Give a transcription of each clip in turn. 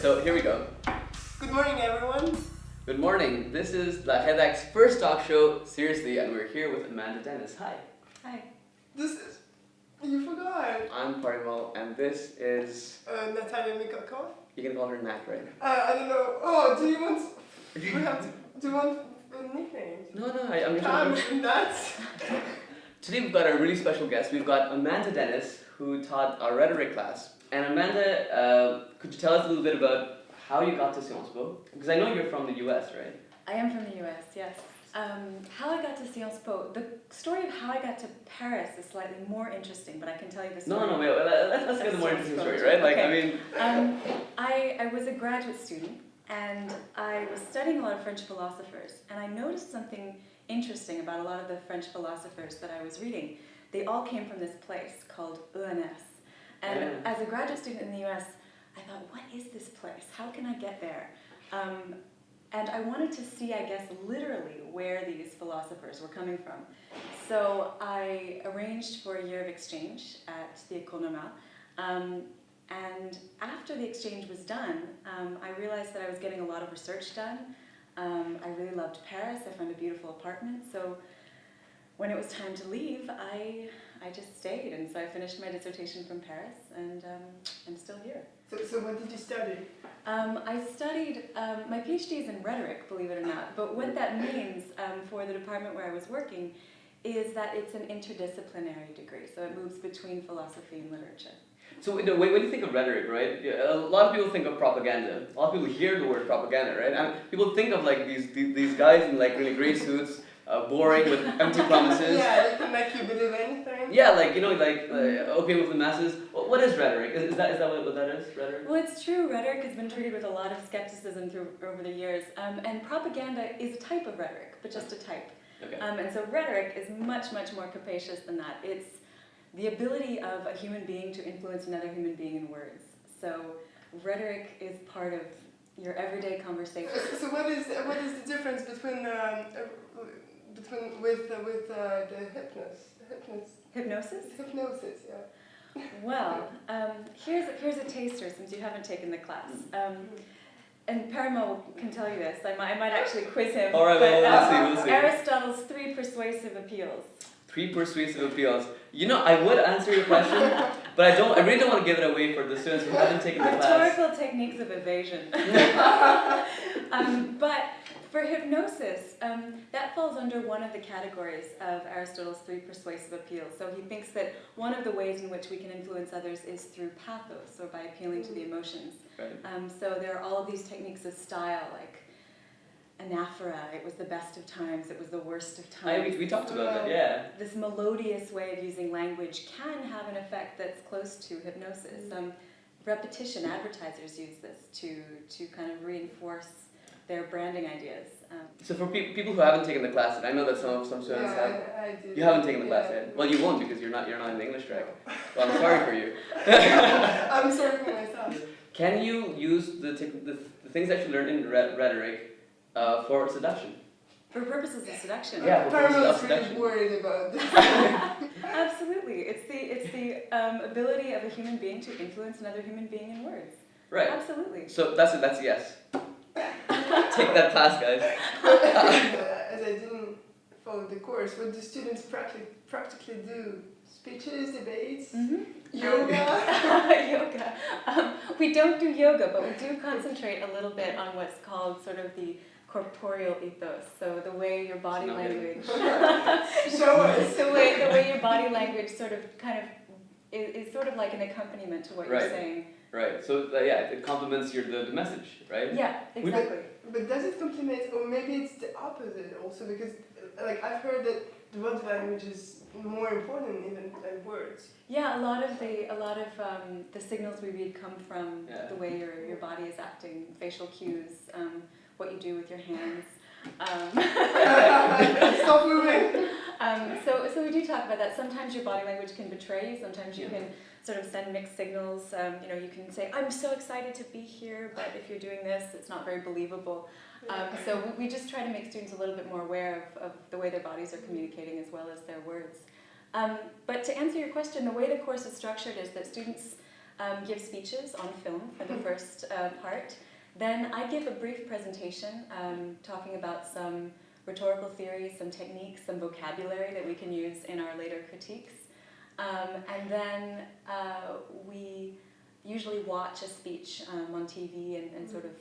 So here we go. Good morning, everyone. Good morning. This is the headac's first talk show, seriously, and we're here with Amanda Dennis. Hi. Hi. This is... You forgot. I'm Parimal, and this is... Nathalia Mikhalkov. You can call her Nat, right? I don't know. Oh, do you want... do you want nicknames? No, I'm Cam, just... Nuts. Today we've got a really special guest. We've got Amanda Dennis, who taught our rhetoric class. And Amanda, could you tell us a little bit about how you got to Sciences Po? Because I know you're from the US, right? I am from the US, yes. How I got to Sciences Po, the story of how I got to Paris is slightly more interesting, but I can tell you the story. Wait, let's get the more interesting story, right? Like, okay. I mean... I was a graduate student, and I was studying a lot of French philosophers, and I noticed something interesting about a lot of the French philosophers that I was reading. They all came from this place called ENS. And as a graduate student in the US, I thought, what is this place? How can I get there? And I wanted to see, I guess, literally where these philosophers were coming from. So I arranged for a year of exchange at the École Normale. And after the exchange was done, I realized that I was getting a lot of research done. I really loved Paris. I found a beautiful apartment. So when it was time to leave, I just stayed. And so I finished my dissertation from Paris, and I'm still here. So what did you study? I studied, my PhD is in rhetoric, believe it or not, but what that means for the department where I was working is that it's an interdisciplinary degree, so it moves between philosophy and literature. So when you think of rhetoric, right, a lot of people think of propaganda. A lot of people hear the word propaganda, right? And people think of like these guys in like really gray suits, boring with empty promises. Yeah, they can make you believe anything. Yeah, like, you know, like opium with the masses. What is rhetoric? Is that what that is, rhetoric? Well, it's true. Rhetoric has been treated with a lot of skepticism over the years. And propaganda is a type of rhetoric, but just a type. Okay. And so rhetoric is much, much more capacious than that. It's the ability of a human being to influence another human being in words. So rhetoric is part of your everyday conversation. So what is the difference between Hypnosis? Hypnosis, yeah. Well, here's a taster since you haven't taken the class. And Parimal can tell you this. I might actually quiz him. All right, we'll see. Aristotle's 3 persuasive appeals. 3 persuasive appeals. You know, I would answer your question, but I really don't want to give it away for the students who haven't taken the class. Rhetorical techniques of evasion. But for hypnosis, that falls under one of the categories of Aristotle's 3 persuasive appeals. So he thinks that one of the ways in which we can influence others is through pathos, or by appealing to the emotions. Right. So there are all of these techniques of style, like anaphora, it was the best of times, it was the worst of times. We talked about that, yeah. This melodious way of using language can have an effect that's close to hypnosis. Repetition, advertisers use this to kind of reinforce their branding ideas. So for people who haven't taken the class, and I know that some students have. I did. You haven't taken the class yet. Well, you won't because you're not in the English track. Well, I'm sorry for you. I'm sorry for myself. Can you use the things that you learned in rhetoric for seduction? For purposes of seduction. Yeah, for purposes Parimal of is seduction. really worried about this. Absolutely. It's the ability of a human being to influence another human being in words. Right. Absolutely. So that's yes. Take that class, guys. As I didn't follow the course, what do students practically do? Speeches, debates, yoga? Yoga. We don't do yoga, but we do concentrate a little bit on what's called sort of the corporeal ethos. So the way your body language... Show us. the way your body language sort of kind of is sort of like an accompaniment to what you're saying. Right. So it complements the message, right? Yeah, exactly. But does it complement, or maybe it's the opposite also, because like I've heard that the body language is more important even than words. Yeah, a lot of the signals we read come from the way your body is acting, facial cues, what you do with your hands. Stop moving. So we do talk about that. Sometimes your body language can betray you. Sometimes you can sort of send mixed signals. You can say, "I'm so excited to be here," but if you're doing this, it's not very believable. So we just try to make students a little bit more aware of the way their bodies are communicating as well as their words. But to answer your question, the way the course is structured is that students give speeches on film for the first part. Then I give a brief presentation talking about some rhetorical theories, some techniques, some vocabulary that we can use in our later critiques. And then we usually watch a speech on TV and sort of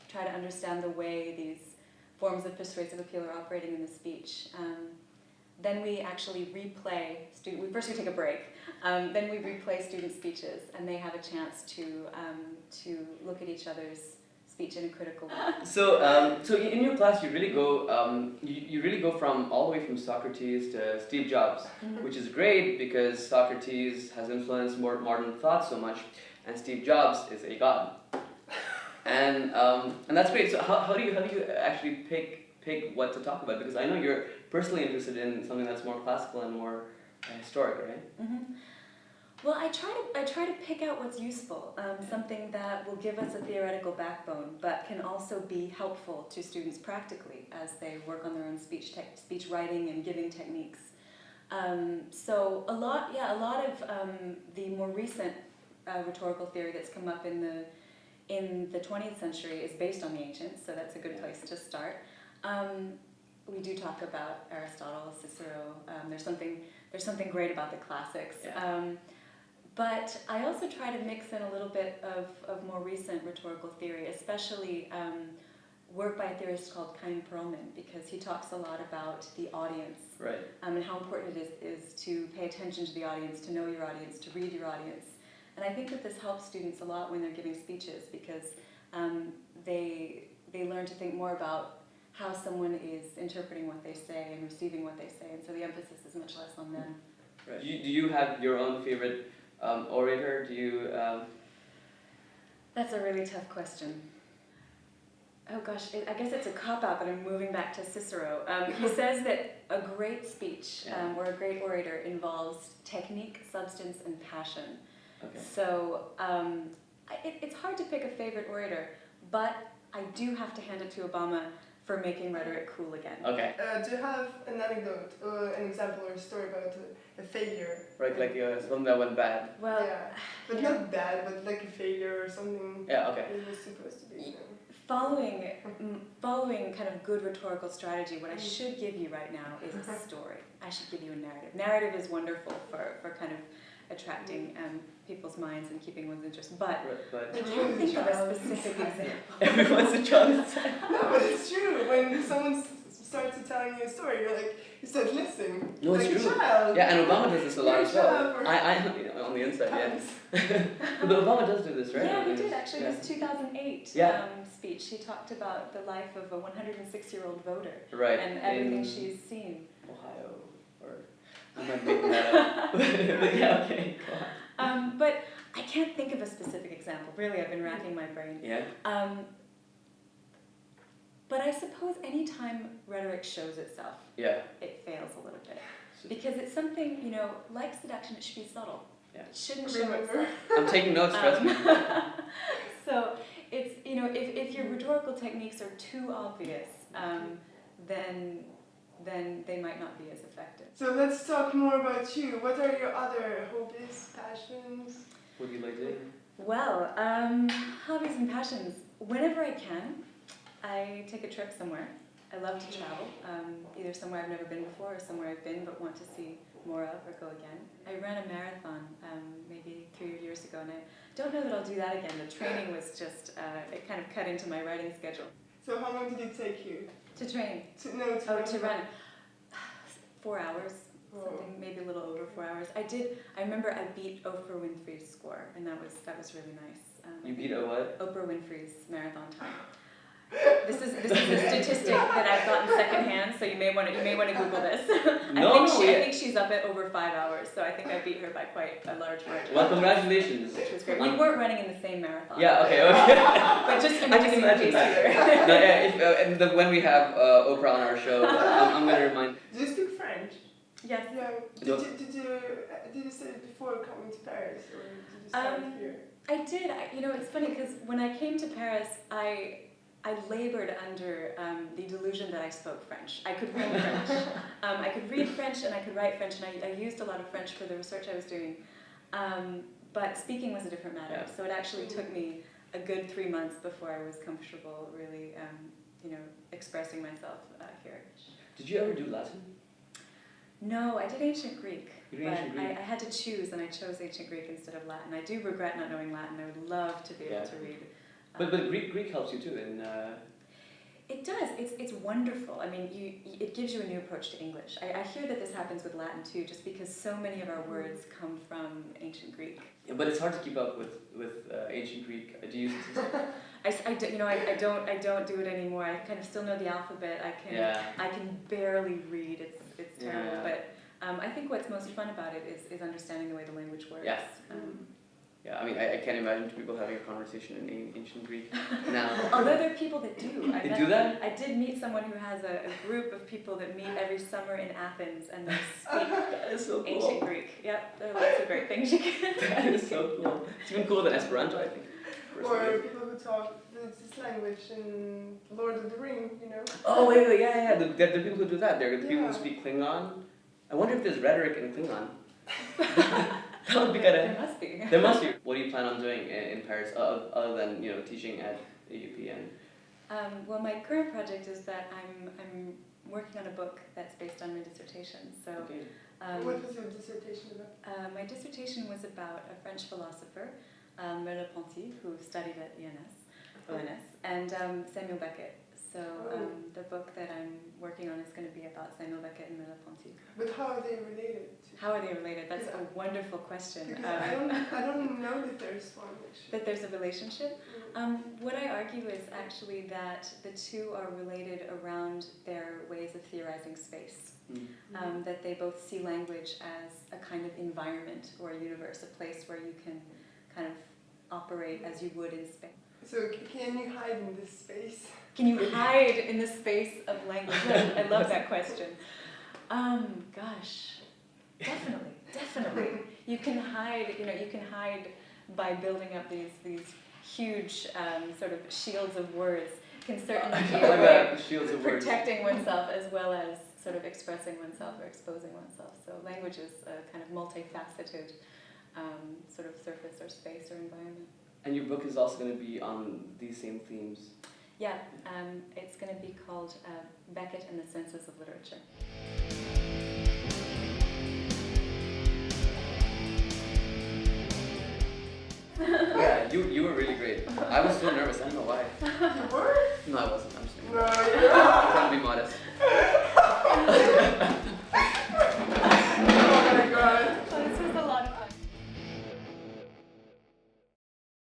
try to understand the way these forms of persuasive appeal are operating in the speech. Then we actually replay, first we take a break, then we replay student speeches, and they have a chance to look at each other's speech in a critical way. So, so in your class, you really go, you really go from all the way from Socrates to Steve Jobs, which is great because Socrates has influenced more modern thought so much, and Steve Jobs is a god, and that's great. So how do you actually pick what to talk about? Because I know you're personally interested in something that's more classical and more historic, right? Mm-hmm. Well, I try to pick out what's useful, something that will give us a theoretical backbone, but can also be helpful to students practically as they work on their own speech writing and giving techniques. So a lot of the more recent rhetorical theory that's come up in the 20th century is based on the ancients, so that's a good place to start. We do talk about Aristotle, Cicero. There's something great about the classics. Yeah. But I also try to mix in a little bit of more recent rhetorical theory, especially work by a theorist called Parimal, because he talks a lot about the audience, Right. And how important it is to pay attention to the audience, to know your audience, to read your audience. And I think that this helps students a lot when they're giving speeches, because they learn to think more about how someone is interpreting what they say and receiving what they say, and so the emphasis is much less on them. Right. Do you have your own favorite orator? Do you? That's a really tough question. Oh gosh, I guess it's a cop-out, but I'm moving back to Cicero. He says that a great speech or a great orator involves technique, substance, and passion. Okay. So it's hard to pick a favorite orator, but I do have to hand it to Obama for making rhetoric cool again. Okay. Do you have an anecdote or an example or a story about a failure? Right, like something that went bad. Well, yeah, but not bad, but like a failure or something. Yeah. Okay. It was supposed to be. You know. Following kind of good rhetorical strategy, what I should give you right now is a story. I should give you a narrative. Narrative is wonderful for kind of attracting people's minds and keeping one's interest, but I can't think of a specific example. Everyone's a child. No, but it's true. When someone starts to telling you a story, you start listening. No, it's like true. a child. Yeah, and Obama does this a lot as well. Or I on the inside, yeah. But Obama does do this, right? Yeah, he did actually. His 2008 speech. He talked about the life of a 106-year-old voter, Right. and everything she's seen. Ohio, or I might make that up. But yeah, okay. Go on. But I can't think of a specific example. Really, I've been racking my brain. Yeah. But I suppose any time rhetoric shows itself, it fails a little bit. Because it's something, like seduction, it should be subtle. Yeah. It shouldn't show itself. I'm taking notes, trust me. So it's, if your rhetorical techniques are too obvious, then they might not be as effective. So let's talk more about you. What are your other hobbies, passions? What do you like doing? Well, hobbies and passions. Whenever I can, I take a trip somewhere. I love to travel, either somewhere I've never been before or somewhere I've been but want to see more of or go again. I ran a marathon maybe 3 years ago, and I don't know that I'll do that again. The training was just, it kind of cut into my writing schedule. So how long did it take you? To train? To run. 4 hours. Something maybe a little over 4 hours. I remember I beat Oprah Winfrey's score, and that was really nice. You beat a what? Oprah Winfrey's marathon time. This is a statistic that I've gotten secondhand, so you may want to Google this. I think she's up at over 5 hours, so I think I beat her by quite a large margin. Well, congratulations. Which was great. We weren't running in the same marathon. Yeah. Okay. But just I can imagine that. No, yeah. When we have Oprah on our show, I'm gonna remind. Do you speak French? Yes. Yeah. Did you study before coming to Paris, or did you start here? I did. It's funny because when I came to Paris, I labored under the delusion that I spoke French. I could read French. I could read French and I could write French, and I used a lot of French for the research I was doing. but speaking was a different matter. Yeah. So it actually took me a good 3 months before I was comfortable really, expressing myself here. Did you ever do Latin? No, I did ancient Greek. You did ancient but Greek? I had to choose, and I chose ancient Greek instead of Latin. I do regret not knowing Latin. I would love to be able to read. But Greek helps you too in. It does. It's wonderful. I mean, it gives you a new approach to English. I hear that this happens with Latin too, just because so many of our words come from ancient Greek. Yeah, but it's hard to keep up with ancient Greek. Do you use it? I don't do it anymore. I kind of still know the alphabet. I can barely read. It's terrible. Yeah. But I think what's most fun about it is understanding the way the language works. Yeah. Yeah, I mean, I can't imagine two people having a conversation in ancient Greek now. Although there are people that do. They do that? I did meet someone who has a group of people that meet every summer in Athens and they speak That is so cool. ancient Greek. Yep, there are lots of great things you can do. That is so cool. It's even cooler than Esperanto, I think. Or people who talk this language in Lord of the Ring, you know? Oh, wait, yeah. The people who do that. They're the people who Yeah. speak Klingon. I wonder if there's rhetoric in Klingon. That would be kind There of. must be. There must be. What do you plan on doing in Paris other than teaching at AUP and? Well, my current project is that I'm working on a book that's based on my dissertation. So, Okay. What was your dissertation about? my dissertation was about a French philosopher, Merleau-Ponty, who studied at ONS, and Samuel Beckett. So the book that I'm working on is going to be about Samuel Beckett and Merleau-Ponty. But how are they related? How are they related? That's a wonderful question. Because I don't know that there's one actually. That there's a relationship. What I argue is actually that the two are related around their ways of theorizing space. That they both see language as a kind of environment or a universe, a place where you can kind of operate as you would in space. So can you hide in this space? Can you hide in the space of language? I love that question. Gosh, definitely. You can hide by building up these huge sort of shields of words. Can certainly be a way of Shields of words. protecting oneself as well as sort of expressing oneself or exposing oneself. So language is a kind of multifaceted sort of surface or space or environment. And your book is also going to be on these same themes. Yeah, it's going to be called Beckett and the Senses of Literature. Yeah, you were really great. I was so nervous. I don't know why. You were? No, I